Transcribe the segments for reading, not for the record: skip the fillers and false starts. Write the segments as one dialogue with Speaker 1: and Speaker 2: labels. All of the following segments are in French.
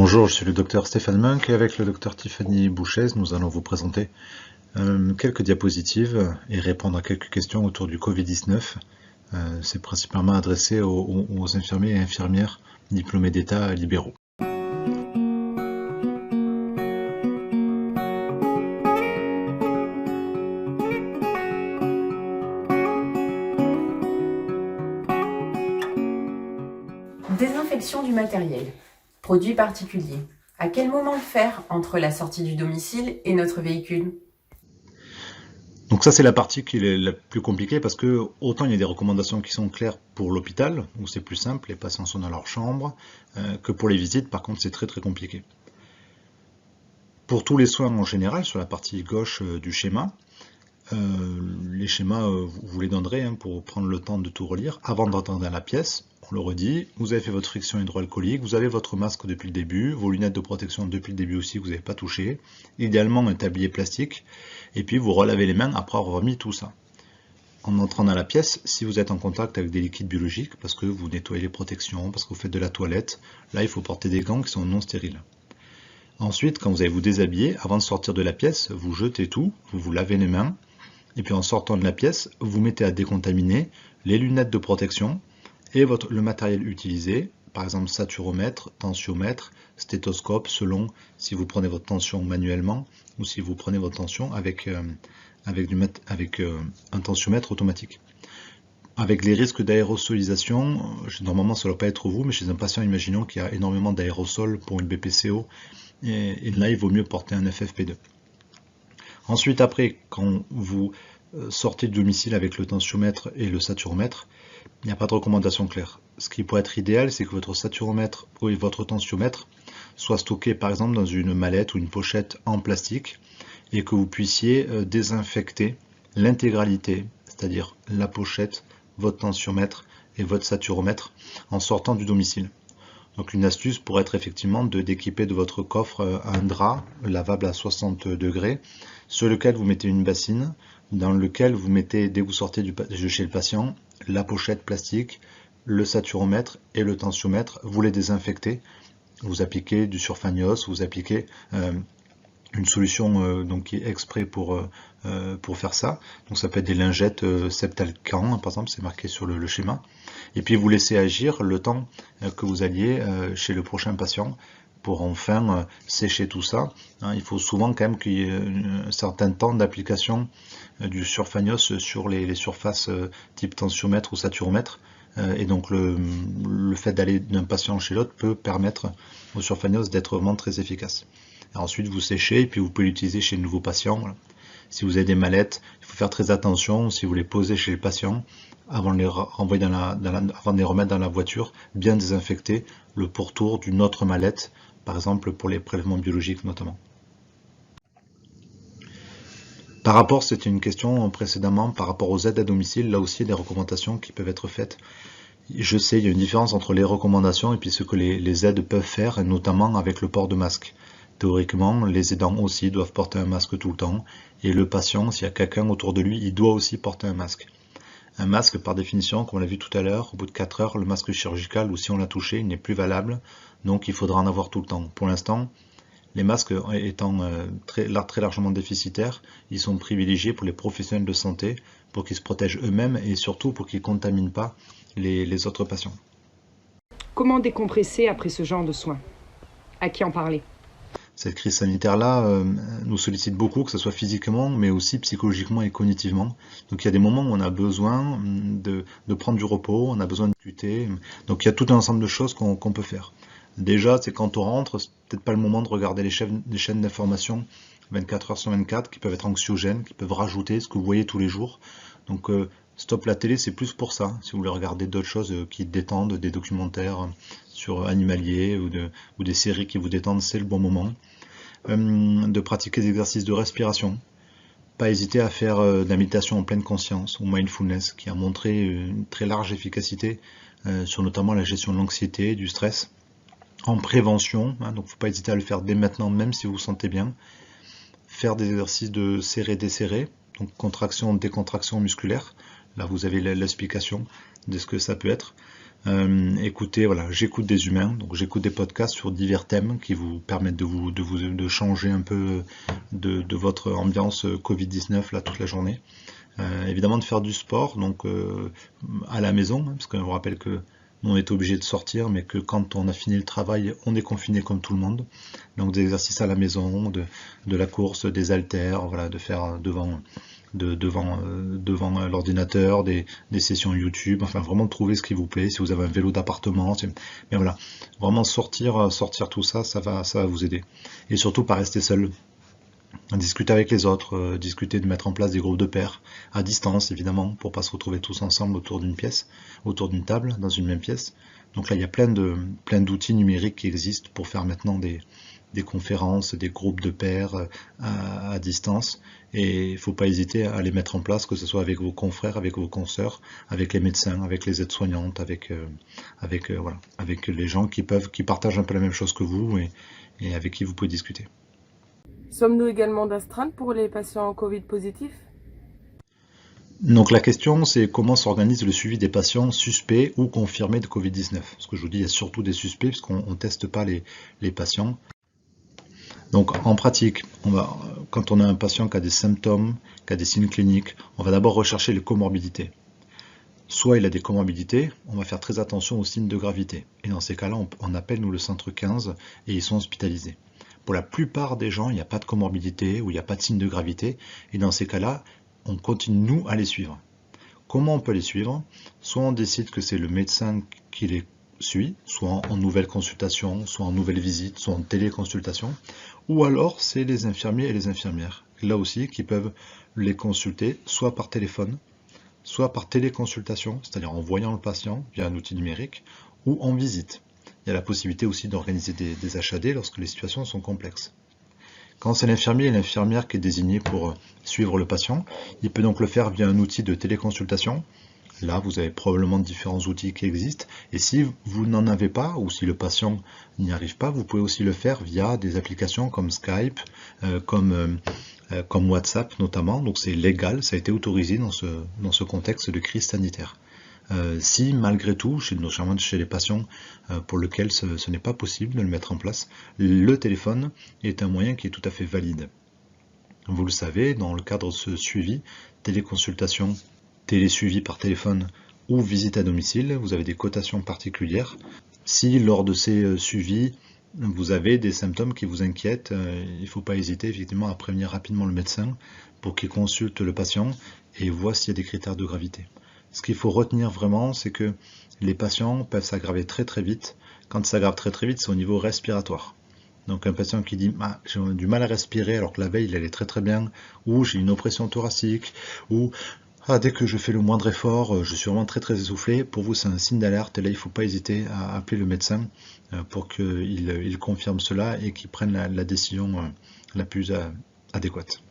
Speaker 1: Bonjour, je suis le docteur Stéphane Munk et avec le docteur Tiffany Bouchez, nous allons vous présenter quelques diapositives et répondre à quelques questions autour du Covid-19. C'est principalement adressé aux infirmiers et infirmières diplômés d'État libéraux.
Speaker 2: Désinfection du matériel. Produits particuliers. À quel moment le faire entre la sortie du domicile et notre véhicule?
Speaker 1: Donc ça c'est la partie qui est la plus compliquée parce que autant il y a des recommandations qui sont claires pour l'hôpital, où c'est plus simple, les patients sont dans leur chambre, que pour les visites par contre c'est très compliqué. Pour tous les soins en général, sur la partie gauche du schéma, les schémas, vous les donnerez pour prendre le temps de tout relire avant d'entrer dans la pièce. On le redit, vous avez fait votre friction hydroalcoolique, vous avez votre masque depuis le début, vos lunettes de protection depuis le début aussi, vous n'avez pas touché. Idéalement un tablier plastique, et puis vous relavez les mains après avoir mis tout ça. En entrant dans la pièce, si vous êtes en contact avec des liquides biologiques, parce que vous nettoyez les protections, parce que vous faites de la toilette, là il faut porter des gants qui sont non stériles. Ensuite, quand vous allez vous déshabiller, avant de sortir de la pièce, vous jetez tout, vous vous lavez les mains, et puis en sortant de la pièce, vous mettez à décontaminer les lunettes de protection et le matériel utilisé, par exemple saturomètre, tensiomètre, stéthoscope, selon si vous prenez votre tension manuellement ou si vous prenez votre tension avec un tensiomètre automatique. Avec les risques d'aérosolisation, normalement ça ne doit pas être vous, mais chez un patient, imaginons qu'il y a énormément d'aérosols pour une BPCO, et là il vaut mieux porter un FFP2. Ensuite, après, quand vous sortez du domicile avec le tensiomètre et le saturomètre, il n'y a pas de recommandation claire. Ce qui pourrait être idéal, c'est que votre saturomètre ou votre tensiomètre soit stocké par exemple dans une mallette ou une pochette en plastique et que vous puissiez désinfecter l'intégralité, c'est-à-dire la pochette, votre tensiomètre et votre saturomètre en sortant du domicile. Donc une astuce pourrait être effectivement d'équiper de votre coffre un drap lavable à 60 degrés sur lequel vous mettez une bassine, dans lequel vous mettez, dès que vous sortez de chez le patient, la pochette plastique, le saturomètre et le tensiomètre, vous les désinfectez, vous appliquez du surfagnos, vous appliquez une solution donc qui est exprès pour faire ça. Donc ça peut être des lingettes Septalcan, par exemple, c'est marqué sur le schéma. Et puis vous laissez agir le temps que vous alliez chez le prochain patient pour enfin sécher tout ça. Il faut souvent quand même qu'il y ait un certain temps d'application du surfagnos sur les surfaces type tensiomètre ou saturomètre. Et donc le fait d'aller d'un patient chez l'autre peut permettre au surfagnos d'être vraiment très efficace. Et ensuite vous séchez et puis vous pouvez l'utiliser chez de nouveaux patients. Voilà. Si vous avez des mallettes, il faut faire très attention si vous les posez chez les patients avant de les renvoyer avant de les remettre dans la voiture, bien désinfecter le pourtour d'une autre mallette, par exemple pour les prélèvements biologiques notamment. Par rapport, c'était une question précédemment, par rapport aux aides à domicile, là aussi il y a des recommandations qui peuvent être faites. Je sais, il y a une différence entre les recommandations et puis ce que les aides peuvent faire, notamment avec le port de masque. Théoriquement, les aidants aussi doivent porter un masque tout le temps, et le patient, s'il y a quelqu'un autour de lui, il doit aussi porter un masque. Un masque, par définition, comme on l'a vu tout à l'heure, au bout de 4 heures, le masque chirurgical, ou si on l'a touché, il n'est plus valable, donc il faudra en avoir tout le temps. Pour l'instant, les masques étant très largement déficitaires, ils sont privilégiés pour les professionnels de santé, pour qu'ils se protègent eux-mêmes et surtout pour qu'ils ne contaminent pas les autres patients.
Speaker 3: Comment décompresser après ce genre de soins? À qui en parler?
Speaker 1: Cette crise sanitaire-là nous sollicite beaucoup, que ce soit physiquement, mais aussi psychologiquement et cognitivement. Donc il y a des moments où on a besoin de prendre du repos, on a besoin de discuter. Donc il y a tout un ensemble de choses qu'on peut faire. Déjà, c'est quand on rentre, c'est peut-être pas le moment de regarder les chaînes d'information 24 heures sur 24 qui peuvent être anxiogènes, qui peuvent rajouter ce que vous voyez tous les jours. Donc stop la télé, c'est plus pour ça. Si vous voulez regarder d'autres choses qui détendent, des documentaires sur animaliers ou des séries qui vous détendent, c'est le bon moment. De pratiquer des exercices de respiration. Pas hésiter à faire de la méditation en pleine conscience ou mindfulness qui a montré une très large efficacité sur notamment la gestion de l'anxiété, du stress. En prévention, donc il ne faut pas hésiter à le faire dès maintenant, même si vous vous sentez bien. Faire des exercices de serrer-desserrer, donc contraction, décontraction musculaire. Là, vous avez l'explication de ce que ça peut être. Écoutez, voilà, j'écoute des humains, donc j'écoute des podcasts sur divers thèmes qui vous permettent de changer un peu de votre ambiance Covid-19 là toute la journée. Évidemment de faire du sport, donc à la maison, hein, parce que je vous rappelle que nous, on est obligé de sortir, mais que quand on a fini le travail, on est confiné comme tout le monde. Donc des exercices à la maison, de la course, des haltères, voilà, de faire devant l'ordinateur, des sessions YouTube, enfin vraiment trouver ce qui vous plaît, si vous avez un vélo d'appartement, mais voilà, vraiment sortir tout ça, ça va vous aider. Et surtout pas rester seul. Discuter avec les autres, discuter de mettre en place des groupes de pairs, à distance évidemment, pour pas se retrouver tous ensemble autour d'une pièce, autour d'une table, dans une même pièce. Donc là, il y a plein d'outils numériques qui existent pour faire maintenant des conférences, des groupes de pairs à distance. Et il ne faut pas hésiter à les mettre en place, que ce soit avec vos confrères, avec vos consoeurs, avec les médecins, avec les aides-soignantes, voilà, avec les gens qui partagent un peu la même chose que vous et avec qui vous pouvez discuter.
Speaker 4: Sommes-nous également d'astreinte pour les patients Covid positifs?
Speaker 1: Donc la question, c'est comment s'organise le suivi des patients suspects ou confirmés de Covid-19. Ce que je vous dis, il y a surtout des suspects, puisqu'on ne teste pas les patients. Donc en pratique, quand on a un patient qui a des symptômes, qui a des signes cliniques, on va d'abord rechercher les comorbidités. Soit il a des comorbidités, on va faire très attention aux signes de gravité. Et dans ces cas-là, on appelle nous le centre 15 et ils sont hospitalisés. Pour la plupart des gens, il n'y a pas de comorbidité ou il n'y a pas de signe de gravité. Et dans ces cas-là, on continue, nous, à les suivre. Comment on peut les suivre? Soit on décide que c'est le médecin qui les suit, soit en nouvelle consultation, soit en nouvelle visite, soit en téléconsultation, ou alors c'est les infirmiers et les infirmières, là aussi, qui peuvent les consulter, soit par téléphone, soit par téléconsultation, c'est-à-dire en voyant le patient via un outil numérique, ou en visite. Il y a la possibilité aussi d'organiser des HAD lorsque les situations sont complexes. Quand c'est l'infirmier et l'infirmière qui est désigné pour suivre le patient, il peut donc le faire via un outil de téléconsultation. Là, vous avez probablement différents outils qui existent. Et si vous n'en avez pas, ou si le patient n'y arrive pas, vous pouvez aussi le faire via des applications comme Skype, comme WhatsApp notamment. Donc c'est légal, ça a été autorisé dans ce contexte de crise sanitaire. Si malgré tout, notamment chez les patients pour lesquels ce n'est pas possible de le mettre en place, le téléphone est un moyen qui est tout à fait valide. Vous le savez, dans le cadre de ce suivi, téléconsultation, télésuivi par téléphone ou visite à domicile, vous avez des cotations particulières. Si lors de ces suivis, vous avez des symptômes qui vous inquiètent, il ne faut pas hésiter effectivement à prévenir rapidement le médecin pour qu'il consulte le patient et voit s'il y a des critères de gravité. Ce qu'il faut retenir vraiment, c'est que les patients peuvent s'aggraver très très vite. Quand ça s'aggrave très très vite, c'est au niveau respiratoire. Donc un patient qui dit j'ai du mal à respirer alors que la veille il allait très très bien, ou j'ai une oppression thoracique, ou dès que je fais le moindre effort, je suis vraiment très très essoufflé, pour vous c'est un signe d'alerte et là il ne faut pas hésiter à appeler le médecin pour qu'il confirme cela et qu'il prenne la décision la plus adéquate.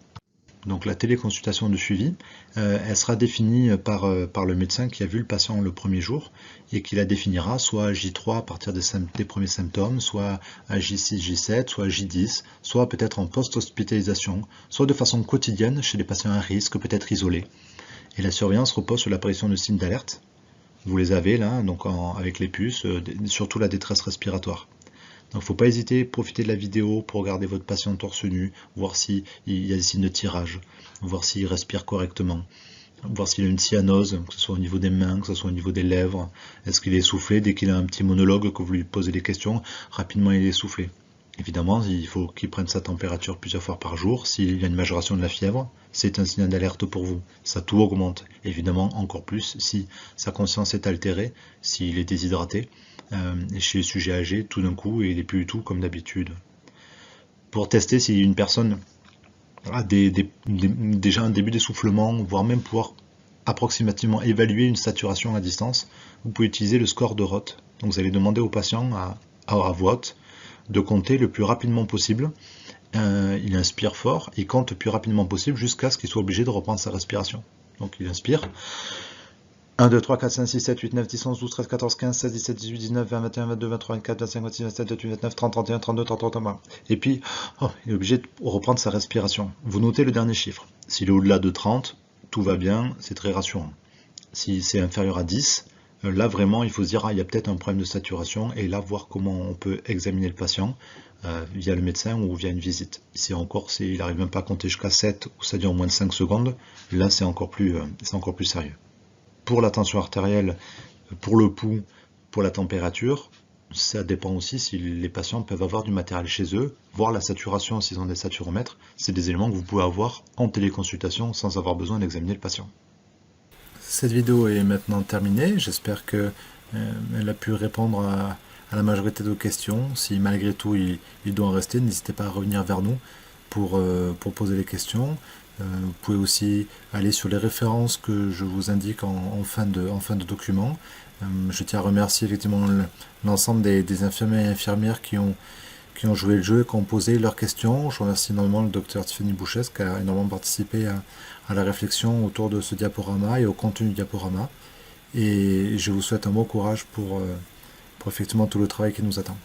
Speaker 1: Donc la téléconsultation de suivi, elle sera définie par le médecin qui a vu le patient le premier jour et qui la définira soit à J3 à partir des premiers symptômes, soit à J6, J7, soit à J10, soit peut-être en post-hospitalisation, soit de façon quotidienne chez les patients à risque, peut-être isolés. Et la surveillance repose sur l'apparition de signes d'alerte. Vous les avez là, donc avec les puces, surtout la détresse respiratoire. Donc il ne faut pas hésiter, profiter de la vidéo pour regarder votre patient torse nu, voir s'il y a des signes de tirage, voir s'il respire correctement, voir s'il a une cyanose, que ce soit au niveau des mains, que ce soit au niveau des lèvres, est-ce qu'il est essoufflé, dès qu'il a un petit monologue, que vous lui posez des questions, rapidement il est essoufflé. Évidemment, il faut qu'il prenne sa température plusieurs fois par jour. S'il y a une majoration de la fièvre, c'est un signe d'alerte pour vous. Sa toux augmente. Évidemment, encore plus si sa conscience est altérée, s'il est déshydraté. Et chez les sujets âgés, tout d'un coup, il n'est plus du tout comme d'habitude. Pour tester si une personne a déjà un début d'essoufflement, voire même pouvoir approximativement évaluer une saturation à distance, vous pouvez utiliser le score de Roth. Donc vous allez demander au patient à voix haute de compter le plus rapidement possible. Il inspire fort, il compte le plus rapidement possible jusqu'à ce qu'il soit obligé de reprendre sa respiration. Donc il inspire. 1, 2, 3, 4, 5, 6, 7, 8, 9, 10, 11, 12, 13, 14, 15, 16, 17, 18, 19, 20, 21, 22, 23, 24, 25, 26, 27, 28, 29, 30, 31, 32, 33, 34. Et puis, il est obligé de reprendre sa respiration. Vous notez le dernier chiffre. S'il est au-delà de 30, tout va bien, c'est très rassurant. Si c'est inférieur à 10, Là, vraiment, il faut se dire, il y a peut-être un problème de saturation, et là, voir comment on peut examiner le patient via le médecin ou via une visite. Ici encore, s'il n'arrive même pas à compter jusqu'à 7 ou ça dure moins de 5 secondes, là, c'est encore plus sérieux. Pour la tension artérielle, pour le pouls, pour la température, ça dépend aussi si les patients peuvent avoir du matériel chez eux, voir la saturation s'ils ont des saturomètres. C'est des éléments que vous pouvez avoir en téléconsultation sans avoir besoin d'examiner le patient. Cette vidéo est maintenant terminée. J'espère qu'elle a pu répondre à la majorité de vos questions. Si malgré tout il doit en rester, n'hésitez pas à revenir vers nous pour poser les questions. Vous pouvez aussi aller sur les références que je vous indique en fin de document. Je tiens à remercier effectivement l'ensemble des infirmiers et infirmières qui ont joué le jeu et qui ont posé leurs questions. Je remercie énormément le docteur Tiffany Bouchès qui a énormément participé à la réflexion autour de ce diaporama et au contenu du diaporama. Et je vous souhaite un bon courage pour effectivement tout le travail qui nous attend.